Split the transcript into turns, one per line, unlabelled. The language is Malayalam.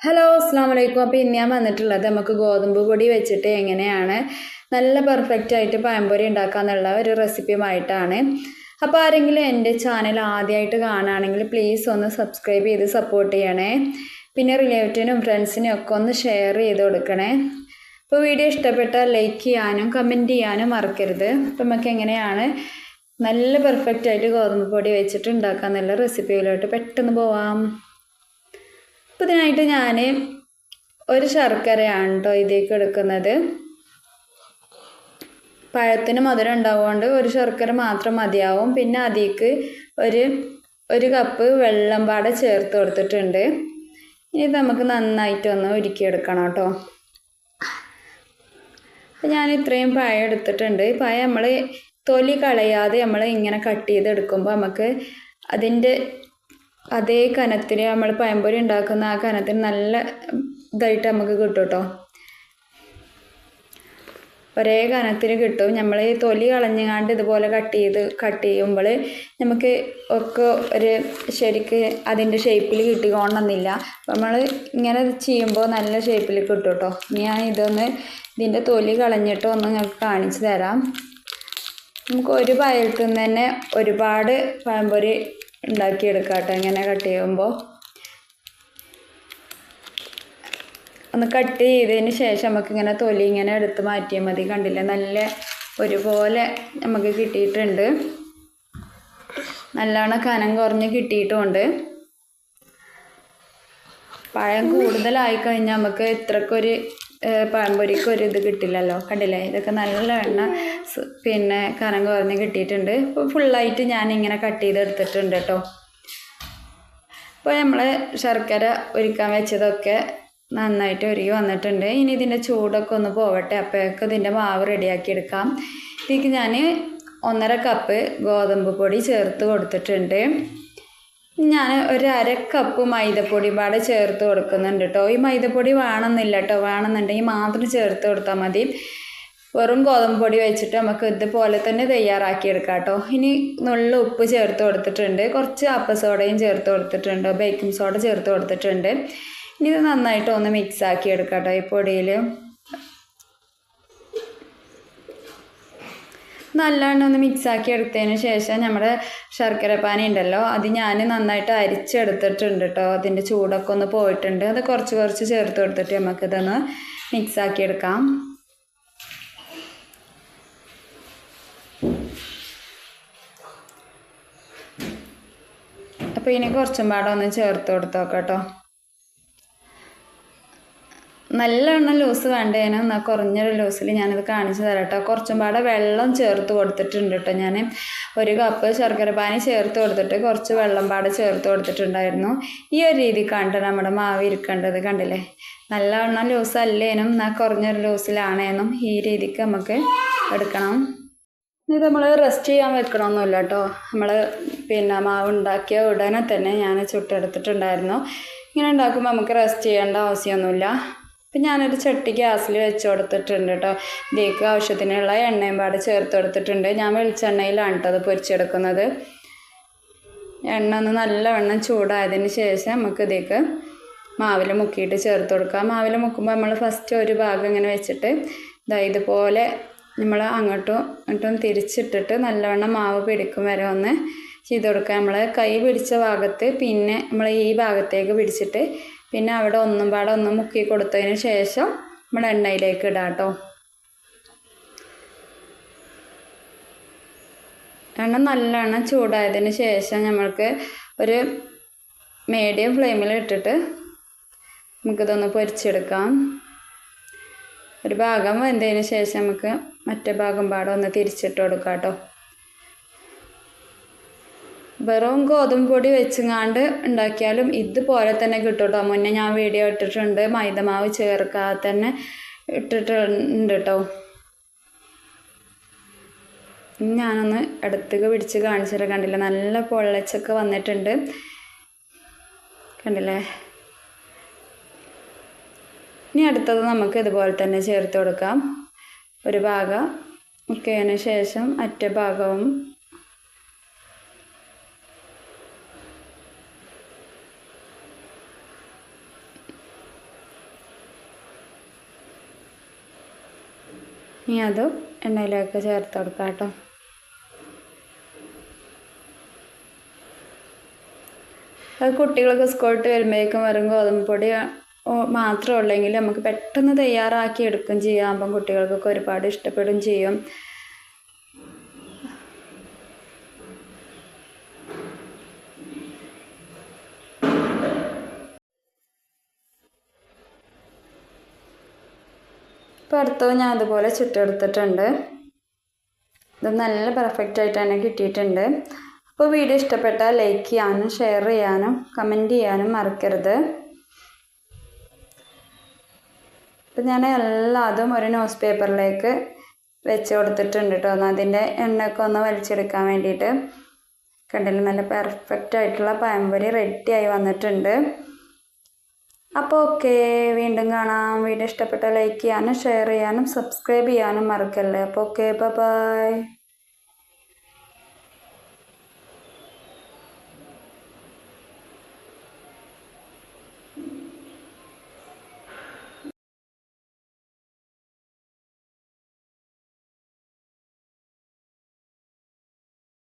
ഹലോ അസ്സാം വലൈക്കും. അപ്പോൾ ഇന്ന് ഞാൻ വന്നിട്ടുള്ളത് നമുക്ക് ഗോതമ്പ് പൊടി വെച്ചിട്ട് എങ്ങനെയാണ് നല്ല പെർഫെക്റ്റ് ആയിട്ട് പഴംപൊരി ഉണ്ടാക്കാന്നുള്ള ഒരു റെസിപ്പിയുമായിട്ടാണ്. അപ്പോൾ ആരെങ്കിലും എൻ്റെ ചാനൽ ആദ്യമായിട്ട് കാണുകയാണെങ്കിൽ പ്ലീസ് ഒന്ന് സബ്സ്ക്രൈബ് ചെയ്ത് സപ്പോർട്ട് ചെയ്യണേ. പിന്നെ റിലേറ്റീവിനും ഫ്രണ്ട്സിനും ഒക്കെ ഒന്ന് ഷെയർ ചെയ്ത് കൊടുക്കണേ. അപ്പോൾ വീഡിയോ ഇഷ്ടപ്പെട്ടാൽ ലൈക്ക് ചെയ്യാനും കമൻറ്റ് ചെയ്യാനും മറക്കരുത്. അപ്പോൾ നമുക്ക് എങ്ങനെയാണ് നല്ല പെർഫെക്റ്റ് ആയിട്ട് ഗോതമ്പ് പൊടി വെച്ചിട്ട് ഉണ്ടാക്കാന്നുള്ള റെസിപ്പിയിലോട്ട് പെട്ടെന്ന് പോവാം. അപ്പോൾ ഇതിനായിട്ട് ഞാൻ ഒരു ശർക്കരയാണ് കേട്ടോ ഇതിലേക്ക് എടുക്കുന്നത്. പഴത്തിന് മധുരം ഉണ്ടാവുകൊണ്ട് ഒരു ശർക്കര മാത്രം മതിയാവും. പിന്നെ അതിലേക്ക് ഒരു കപ്പ് വെള്ളം പാടെ ചേർത്ത് കൊടുത്തിട്ടുണ്ട്. ഇനി നമുക്ക് നന്നായിട്ടൊന്ന് ഉരുക്കിയെടുക്കണം കേട്ടോ. അപ്പോൾ ഞാൻ ഇത്രയും പഴം എടുത്തിട്ടുണ്ട്. പഴം നമ്മൾ തൊലി കളയാതെ നമ്മൾ ഇങ്ങനെ കട്ട് ചെയ്തെടുക്കുമ്പോൾ നമുക്ക് അതിൻ്റെ അതേ കനത്തിൽ നമ്മൾ പഴംപൊരി ഉണ്ടാക്കുന്ന ആ കനത്തിന് നല്ല ഇതായിട്ട് നമുക്ക് കിട്ടും കേട്ടോ. ഒരേ കനത്തിന് കിട്ടും. നമ്മൾ ഈ തൊലി കളഞ്ഞാണ്ട് ഇതുപോലെ കട്ട് ചെയ്യുമ്പോൾ നമുക്ക് ഒക്കെ ഒരു ശരിക്ക് അതിൻ്റെ ഷേപ്പിൽ കിട്ടിക്കൊണ്ടെന്നില്ല. അപ്പോൾ നമ്മൾ ഇങ്ങനെ ചെയ്യുമ്പോൾ നല്ല ഷേപ്പിൽ കിട്ടും കേട്ടോ. ഞാൻ ഇതിൻ്റെ തൊലി കളഞ്ഞിട്ട് ഒന്ന് നിങ്ങൾക്ക് കാണിച്ചു തരാം. നമുക്ക് ഒരു പഴത്തിൽ നിന്ന് തന്നെ ഒരുപാട് പഴംപൊരി ഉണ്ടാക്കിയെടുക്കാം കേട്ടോ. ഇങ്ങനെ കട്ട് ചെയ്യുമ്പോൾ ഒന്ന് കട്ട് ചെയ്തതിന് ശേഷം നമുക്കിങ്ങനെ തൊലി ഇങ്ങനെ എടുത്ത് മാറ്റിയാൽ മതി. കണ്ടില്ലേ, നല്ല ഒരുപോലെ നമുക്ക് കിട്ടിയിട്ടുണ്ട്. നല്ലോണം കനം കുറഞ്ഞ് കിട്ടിയിട്ടുമുണ്ട്. പഴം കൂടുതലായി കഴിഞ്ഞാൽ നമുക്ക് ഇത്രക്കൊരു പഴംപൊരിക്കൊരു ഇത് കിട്ടില്ലല്ലോ. കണ്ടില്ലേ, ഇതൊക്കെ നല്ല പിന്നെ കനം കുറഞ്ഞ് കിട്ടിയിട്ടുണ്ട്. ഇപ്പോൾ ഫുള്ളായിട്ട് ഞാനിങ്ങനെ കട്ട് ചെയ്തെടുത്തിട്ടുണ്ട് കേട്ടോ. അപ്പോൾ നമ്മൾ ശർക്കര ഉരുക്കാൻ വെച്ചതൊക്കെ നന്നായിട്ട് ഉരുകി വന്നിട്ടുണ്ട്. ഇനി ഇതിൻ്റെ ചൂടൊക്കെ ഒന്ന് പോവട്ടെ. അപ്പോഴേക്കും ഇതിൻ്റെ മാവ് റെഡിയാക്കി എടുക്കാം. ഇതിലേക്ക് ഞാൻ 1.5 കപ്പ് ഗോതമ്പ് പൊടി ചേർത്ത് കൊടുത്തിട്ടുണ്ട്. ഞാൻ ഒരു 1/2 കപ്പ് മൈദപ്പൊടി പാടെ ചേർത്ത് കൊടുക്കുന്നുണ്ട് കേട്ടോ. ഈ മൈദപ്പൊടി വേണമെന്നില്ല കേട്ടോ. വേണമെന്നുണ്ടെങ്കിൽ മാത്രം ചേർത്ത് കൊടുത്താൽ മതി. വെറും ഗോതമ്പ് പൊടി വെച്ചിട്ട് നമുക്ക് ഇതുപോലെ തന്നെ തയ്യാറാക്കിയെടുക്കാം കേട്ടോ. ഇനി നുള്ള ഉപ്പ് ചേർത്ത് കൊടുത്തിട്ടുണ്ട്. കുറച്ച് അപ്പസോഡയും ചേർത്ത് കൊടുത്തിട്ടുണ്ട്. ബേക്കിംഗ് സോഡ ചേർത്ത് കൊടുത്തിട്ടുണ്ട്. ഇനി ഇത് നന്നായിട്ട് ഒന്ന് മിക്സ് ആക്കി എടുക്കാം കേട്ടോ. ഈ പൊടിയിൽ നല്ലോണം ഒന്ന് മിക്സാക്കി എടുത്തതിന് ശേഷം നമ്മുടെ ശർക്കര പാനി ഉണ്ടല്ലോ, അത് ഞാൻ നന്നായിട്ട് അരിച്ചെടുത്തിട്ടുണ്ട് കേട്ടോ. അതിൻ്റെ ചൂടൊക്കെ ഒന്ന് പോയിട്ടുണ്ട്. അത് കുറച്ച് ചേർത്ത് കൊടുത്തിട്ട് നമുക്കിതൊന്ന് മിക്സാക്കി എടുക്കാം. അപ്പോൾ ഇനി കുറച്ചും പാടെ ഒന്ന് ചേർത്ത് കൊടുത്തോക്കാം കേട്ടോ. നല്ലോണം ലൂസ് വേണ്ടതിന് എന്നാൽ കുറഞ്ഞൊരു ലൂസിൽ ഞാനിത് കാണിച്ചു തരാം കേട്ടോ. കുറച്ചും പാടെ വെള്ളം ചേർത്ത് കൊടുത്തിട്ടുണ്ട് കേട്ടോ. ഞാൻ 1 കപ്പ് ശർക്കര പാനി ചേർത്ത് കൊടുത്തിട്ട് കുറച്ച് വെള്ളം പാടെ ചേർത്ത് കൊടുത്തിട്ടുണ്ടായിരുന്നു. ഈ ഒരു രീതിക്കാണ് നമ്മുടെ മാവ് ഇരിക്കേണ്ടത്. കണ്ടില്ലേ, നല്ലവണ്ണം ലൂസ് അല്ലേനും എന്നാൽ കുറഞ്ഞൊരു ലൂസിലാണേനും ഈ രീതിക്ക് നമുക്ക് എടുക്കണം. ഇത് നമ്മൾ റെസ്റ്റ് ചെയ്യാൻ വെക്കണമെന്നില്ല കേട്ടോ. നമ്മൾ പിന്നെ മാവ് ഉണ്ടാക്കിയ ഉടനെ തന്നെ ഞാൻ ചുട്ടെടുത്തിട്ടുണ്ടായിരുന്നു. ഇങ്ങനെ ഉണ്ടാക്കുമ്പോൾ നമുക്ക് റെസ്റ്റ് ചെയ്യേണ്ട ആവശ്യമൊന്നുമില്ല. അപ്പം ഞാനൊരു ചട്ടി ഗ്യാസിൽ വെച്ച് കൊടുത്തിട്ടുണ്ട് കേട്ടോ. ഇതിലേക്ക് ആവശ്യത്തിനുള്ള എണ്ണയും പാടെ ചേർത്ത് കൊടുത്തിട്ടുണ്ട്. ഞാൻ വെളിച്ചെണ്ണയിലാണ് കേട്ടോ അത് പൊരിച്ചെടുക്കുന്നത്. എണ്ണ ഒന്ന് നല്ലവണ്ണം ചൂടായതിന് ശേഷം നമുക്ക് ഇതിലേക്ക് മാവിൽ മുക്കിയിട്ട് ചേർത്ത് കൊടുക്കാം. മാവിൽ മുക്കുമ്പോൾ നമ്മൾ ഫസ്റ്റ് ഒരു ഭാഗം ഇങ്ങനെ വെച്ചിട്ട് ഇതുപോലെ നമ്മൾ അങ്ങോട്ടും ഇങ്ങോട്ടും തിരിച്ചിട്ടിട്ട് നല്ലവണ്ണം മാവ് പിടിക്കും വരെ ഒന്ന് ചെയ്ത് കൊടുക്കുക. നമ്മൾ കൈ പിടിച്ച ഭാഗത്ത് പിന്നെ നമ്മൾ ഈ ഭാഗത്തേക്ക് പിടിച്ചിട്ട് പിന്നെ അവിടെ ഒന്നും പാടെ ഒന്ന് മുക്കി കൊടുത്തതിന് ശേഷം നമ്മൾ എണ്ണയിലേക്ക് ഇടാം കേട്ടോ. എണ്ണ നല്ലോണം ചൂടായതിന് ശേഷം നമ്മൾക്ക് ഒരു മീഡിയം ഫ്ലെയിമിൽ ഇട്ടിട്ട് നമുക്കിതൊന്ന് പൊരിച്ചെടുക്കാം. ഒരു ഭാഗം വെന്തതിന് ശേഷം നമുക്ക് മറ്റേ ഭാഗം പാടെ ഒന്ന് തിരിച്ചിട്ട് കൊടുക്കാം കേട്ടോ. വെറും ഗോതമ്പ് പൊടി വെച്ചങ്ങാണ്ട് ഉണ്ടാക്കിയാലും ഇതുപോലെ തന്നെ കിട്ടും കേട്ടോ. മുന്നേ ഞാൻ വീഡിയോ ഇട്ടിട്ടുണ്ട്. മൈദമാവ് ചേർക്കാതെ തന്നെ ഇട്ടിട്ടുണ്ട് കേട്ടോ. ഞാനൊന്ന് അടുത്തേക്ക് പിടിച്ച് കാണിച്ചിട്ട് കണ്ടില്ല, നല്ല പൊള്ളച്ചൊക്കെ വന്നിട്ടുണ്ട്. കണ്ടില്ലേ. ഇനി അടുത്തത് നമുക്ക് ഇതുപോലെ തന്നെ ചേർത്ത് കൊടുക്കാം. ഒരു ഭാഗം മുക്കിയതിന് ശേഷം മറ്റേ ഭാഗവും ഇനി അതും എണ്ണയിലേക്ക് ചേർത്ത് കൊടുക്കാം കേട്ടോ. അത് കുട്ടികൾക്ക് സ്കൂളിട്ട് വരുമ്പോഴേക്കും വെറും ഗോതമ്പ് പൊടി മാത്രമേ ഉള്ളെങ്കിൽ നമുക്ക് പെട്ടെന്ന് തയ്യാറാക്കി എടുക്കുകയും ചെയ്യാം. അപ്പം കുട്ടികൾക്കൊക്കെ ഒരുപാട് ഇഷ്ടപ്പെടുകയും ചെയ്യും. ഇപ്പോൾ അടുത്തത് ഞാൻ അതുപോലെ ചുട്ടെടുത്തിട്ടുണ്ട്. ഇത് നല്ല പെർഫെക്റ്റ് ആയിട്ട് തന്നെ കിട്ടിയിട്ടുണ്ട്. അപ്പോൾ വീഡിയോ ഇഷ്ടപ്പെട്ടാൽ ലൈക്ക് ചെയ്യാനും ഷെയർ ചെയ്യാനും കമൻറ്റ് ചെയ്യാനും മറക്കരുത്. അപ്പം ഞാൻ എല്ലാതും ഒരു ന്യൂസ് പേപ്പറിലേക്ക് വെച്ച് കൊടുത്തിട്ടുണ്ട് കേട്ടോ. അതിൻ്റെ എണ്ണയൊക്കെ ഒന്ന് വലിച്ചെടുക്കാൻ വേണ്ടിയിട്ട്. കണ്ടില്ല, നല്ല പെർഫെക്റ്റ് ആയിട്ടുള്ള പഴംപൊരി റെഡിയായി വന്നിട്ടുണ്ട്. അപ്പോൾ ഓക്കെ, വീണ്ടും കാണാം. വീഡിയോ ഇഷ്ടപ്പെട്ടാൽ ലൈക്ക് ചെയ്യാനും ഷെയർ ചെയ്യാനും സബ്സ്ക്രൈബ് ചെയ്യാനും മറക്കല്ലേ. അപ്പോൾ ഓക്കെ, ബൈ.